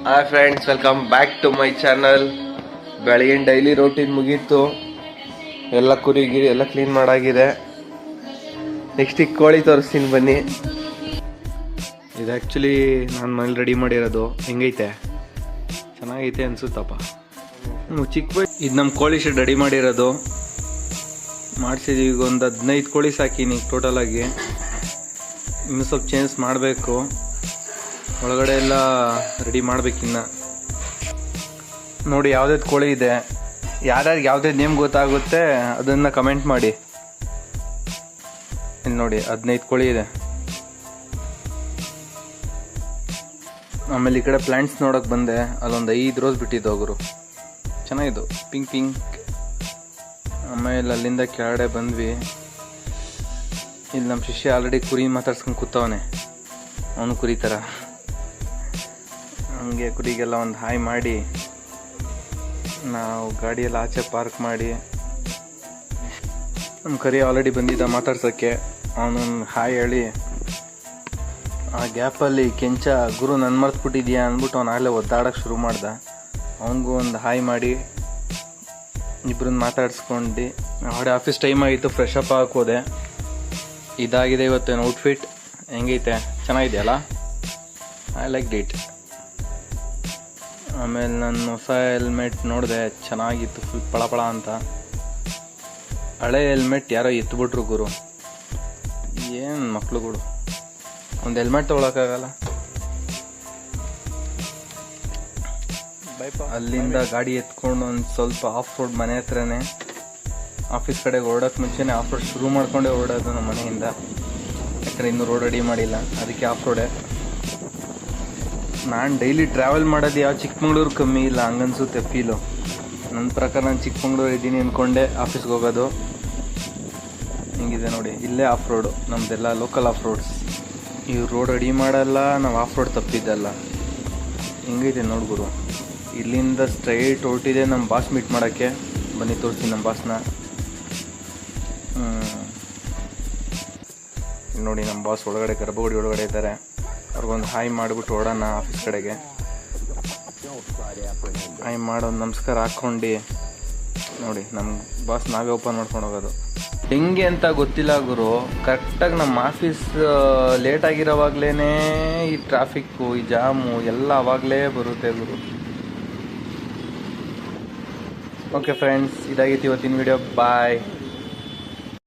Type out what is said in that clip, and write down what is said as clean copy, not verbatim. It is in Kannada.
Hi friends, welcome back to my channel. ಬೆಳಗಿನ ಡೈಲಿ ರೋಟೀನ್ ಮುಗೀತು. ಎಲ್ಲ ಕುರಿಗಿರಿ ಎಲ್ಲ ಕ್ಲೀನ್ ಮಾಡಾಗಿದೆ. ನೆಕ್ಸ್ಟ್ ಈಗ ಕೋಳಿ ತೋರಿಸ್ತೀನಿ ಬನ್ನಿ. ಇದು ಆ್ಯಕ್ಚುಲಿ ನಾನು ಮನೇಲಿ ರೆಡಿ ಮಾಡಿರೋದು. ಹೆಂಗೈತೆ? ಚೆನ್ನಾಗೈತೆ ಅನ್ಸುತ್ತಪ್ಪ. ಚಿಕ್ಕ ಇದು ನಮ್ಮ ಕೋಳಿ ಶೆಡ್ ರೆಡಿ ಮಾಡಿರೋದು. ಮಾಡಿಸಿದ್ವಿ. ಈಗ ಒಂದು 15 ಕೋಳಿ ಸಾಕೀನಿ ಟೋಟಲಾಗಿ. ಇನ್ನೂ ಸ್ವಲ್ಪ ಚೇಂಜ್ ಮಾಡಬೇಕು. ಒಳಗಡೆ ಎಲ್ಲ ರೆಡಿ ಮಾಡ್ಬೇಕಿನ್ನ. ನೋಡಿ ಯಾವ್ದಾದ್ರು ಕೋಳಿ ಇದೆ, ಯಾರ್ಯಾರಿಗೆ ಯಾವುದೇ ನೇಮ್ ಗೊತ್ತಾಗುತ್ತೆ ಅದನ್ನು ಕಮೆಂಟ್ ಮಾಡಿ. ಇಲ್ಲಿ ನೋಡಿ 15 ಕೋಳಿ ಇದೆ. ಆಮೇಲೆ ಈ ಕಡೆ ಪ್ಲಾಂಟ್ಸ್ ನೋಡೋಕೆ ಬಂದೆ. ಅಲ್ಲೊಂದು 5 ರೋಸ್ ಬಿಟ್ಟಿದ್ದು ಗುರು, ಚೆನ್ನಾಗಿದ್ದು ಪಿಂಕ್ ಪಿಂಕ್. ಆಮೇಲೆ ಅಲ್ಲಿಂದ ಕೆಳಗಡೆ ಬಂದ್ವಿ. ಇಲ್ಲಿ ನಮ್ಮ ಶಿಷ್ಯ ಆಲ್ರೆಡಿ ಕುರಿ ಮಾತಾಡ್ಸ್ಕೊಂಡು ಕೂತವನೆ. ಅವನು ಕುರಿ ಥರ. ಹಂಗೆ ಕುರಿಗೆಲ್ಲ ಒಂದು ಹಾಯ್ ಮಾಡಿ ನಾವು ಗಾಡಿಯೆಲ್ಲ ಆಚೆ ಪಾರ್ಕ್ ಮಾಡಿ, ನಮ್ಮ ಕರಿ ಆಲ್ರೆಡಿ ಬಂದಿದ್ದ ಮಾತಾಡ್ಸೋಕ್ಕೆ. ಅವನೊಂದು ಹಾಯ್ ಹೇಳಿ ಆ ಗ್ಯಾಪಲ್ಲಿ ಕೆಂಚ ಗುರು ನನ್ನ ಮರ್ತ್ಬಿಟ್ಟಿದ್ಯಾ ಅಂದ್ಬಿಟ್ಟು ಅವನು ಆಗಲೇ ಒದ್ದಾಡೋಕ್ಕೆ ಶುರು ಮಾಡ್ದ. ಅವನಿಗೂ ಒಂದು ಹಾಯ್ ಮಾಡಿ ಇಬ್ಬರನ್ನ ಮಾತಾಡ್ಸ್ಕೊಂಡು ಹೊಡೆ ಆಫೀಸ್ ಟೈಮ್ ಆಗಿತ್ತು. ಫ್ರೆಶ್ ಅಪ್ ಹಾಕೋದೆ. ಇದಾಗಿದೆ ಇವತ್ತೇನು ಔಟ್ಫಿಟ್. ಹೆಂಗೈತೆ? ಚೆನ್ನಾಗಿದೆಯಲ್ಲ? I like it. ಆಮೇಲೆ ನಾನು ಹೊಸ ಹೆಲ್ಮೆಟ್ ನೋಡಿದೆ, ಚೆನ್ನಾಗಿತ್ತು. ಫುಲ್ ಪಳಪಳ ಅಂತ. ಹಳೆ ಹೆಲ್ಮೆಟ್ ಯಾರೋ ಎತ್ಬಿಟ್ರು ಗುರು. ಏನು ಮಕ್ಳುಗಳು, ಒಂದು ಹೆಲ್ಮೆಟ್ ತೊಗೊಳಕ್ಕಾಗಲ್ಲ. ಅಲ್ಲಿಂದ ಗಾಡಿ ಎತ್ಕೊಂಡು ಒಂದು ಸ್ವಲ್ಪ ಆಫ್ ರೋಡ್ ಮನೆ ಹತ್ರನೇ. ಆಫೀಸ್ ಕಡೆಗೆ ಓಡೋಕ್ಕೆ ಮುಂಚೆನೇ ಆಫ್ ರೋಡ್ ಶುರು ಮಾಡ್ಕೊಂಡೇ ಓಡೋದು ನಮ್ಮ ಮನೆಯಿಂದ. ಯಾಕಂದರೆ ಇನ್ನೂ ರೋಡ್ ರೆಡಿ ಮಾಡಿಲ್ಲ, ಅದಕ್ಕೆ ಆಫ್ ರೋಡೇ. ನಾನು ಡೈಲಿ ಟ್ರಾವೆಲ್ ಮಾಡೋದು ಯಾವ ಚಿಕ್ಕಮಂಗ್ಳೂರು ಕಮ್ಮಿ ಇಲ್ಲ, ಹಂಗನ್ಸುತ್ತೆ ಫೀಲು. ನನ್ನ ಪ್ರಕಾರ ನಾನು ಚಿಕ್ಕಮಂಗ್ಳೂರು ಇದ್ದೀನಿ ಅಂದ್ಕೊಂಡೆ ಆಫೀಸ್ಗೆ ಹೋಗೋದು. ಹಿಂಗಿದೆ ನೋಡಿ, ಇಲ್ಲೇ ಆಫ್ ರೋಡು ನಮ್ಮದೆಲ್ಲ ಲೋಕಲ್ ಆಫ್ ರೋಡ್ಸ್. ಇವ್ರು ರೋಡ್ ರೆಡಿ ಮಾಡಲ್ಲ, ನಾವು ಆಫ್ ರೋಡ್ ತಪ್ಪಿದ್ದಲ್ಲ. ಹಿಂಗೈತೆ ನೋಡ್ಗುರು. ಇಲ್ಲಿಂದ ಸ್ಟ್ರೈಟ್ ಹೊರಟಿದೆ ನಮ್ಮ ಬಾಸ್ ಮೀಟ್ ಮಾಡೋಕ್ಕೆ. ಬನ್ನಿ ತೋರಿಸ್ತೀನಿ ನಮ್ಮ ಬಾಸ್ನ. ನೋಡಿ ನಮ್ಮ ಬಾಸ್ ಒಳಗಡೆ, ಗರ್ಭಗುಡಿ ಒಳಗಡೆ ಇದ್ದಾರೆ. ಅವ್ರಿಗೊಂದು ಹಾಯ್ ಮಾಡಿಬಿಟ್ಟು ಓಡೋಣ ಆಫೀಸ್ ಕಡೆಗೆ. ಹಾಯ್ ಮಾಡೋದು, ನಮಸ್ಕಾರ ಹಾಕ್ಕೊಂಡು ನೋಡಿ ನಮ್ಮ ಬಾಸ್ ನಾವೇ ಓಪನ್ ಮಾಡ್ಕೊಂಡು ಹೋಗೋದು. ಹೆಂಗೆ ಅಂತ ಗೊತ್ತಿಲ್ಲ ಗುರು. ಕರೆಕ್ಟಾಗಿ ನಮ್ಮ ಆಫೀಸ್ ಲೇಟ್ ಆಗಿರೋವಾಗಲೇ ಈ ಟ್ರಾಫಿಕ್ಕು, ಈ ಜಾಮು ಎಲ್ಲ ಆವಾಗಲೇ ಬರುತ್ತೆ ಗುರು. ಓಕೆ ಫ್ರೆಂಡ್ಸ್, ಇದಾಗಿತ್ತು ಇವತ್ತಿನ ವಿಡಿಯೋ. ಬಾಯ್.